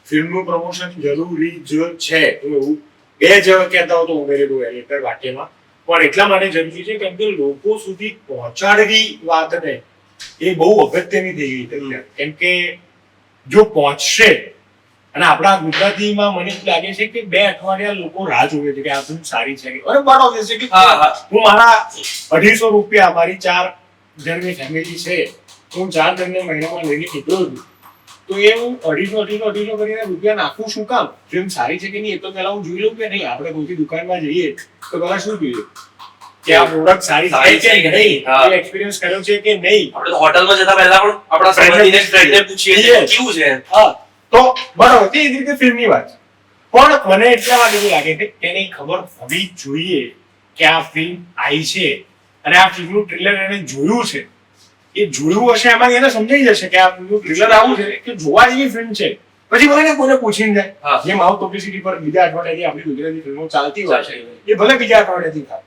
ફિલ્મનું પ્રમોશન જરૂરી જ છે. એવું બે જ કહેતા હતો ઉમેરેલું એડિટર વાક્યમાં, પણ એટલા માટે જરૂરી છે કેમ કે લોકો સુધી પહોંચાડવી વાતને એ બહુ અગત્યની થઈ ગઈ છે. કેમ કે જો પહોંચશે, અને આપણા ગુજરાતીમાં મને એવું લાગે છે કે 2 અઠવાડિયા લોકો રાહ જોવે છે કે આ ફિલ્મ સારી છે. અરે બરાબર છે કે હું મારા 250 રૂપિયા, મારી 4 જણની ફેમિલી છે, હું 4 જણને મહિનામાં લઈને નીકળ્યો છું, તો એ હું 250 કરીને રૂપિયા નાખું શું કામ? ફિલ્મ સારી છે કે નહીં એ તો પહેલા હું જોઈ લઉં કે નહીં. આપણે કોઈ દુકાનમાં જઈએ તો પહેલા શું જોઈએ કે આ પ્રોડક્ટ સારી છે કે નહીં, એક્સપિરિયન્સ કર્યો છે કે નહીં. આપણે હોટલમાં જતા પહેલા પણ આપણા સંબંધીને પૂછીએ કેવું છે. તો બરાબર તે રીતે ફિલ્મની વાત છે. પણ મને એટલા માટે એવું લાગે છે કે એની ખબર હોવી જોઈએ કે આ ફિલ્મ આવી છે અને આ ફિલ્મનું ટ્રેલર એને જોયું છે. એ જોયું હશે એમાં એને સમજાઈ જશે કે આ ફિલ્મનું ટ્રેલર આવું છે કે જોવા જેવી ફિલ્મ છે. પછી ભલે કોઈને પૂછીને જાય, જે માઉથ પબ્લિસિટી પર બીજા અઠવાડિયાથી આપણી ગુજરાતી ફિલ્મો ચાલતી હોય છે એ ભલે બીજા અઠવાડિયાથી થાય,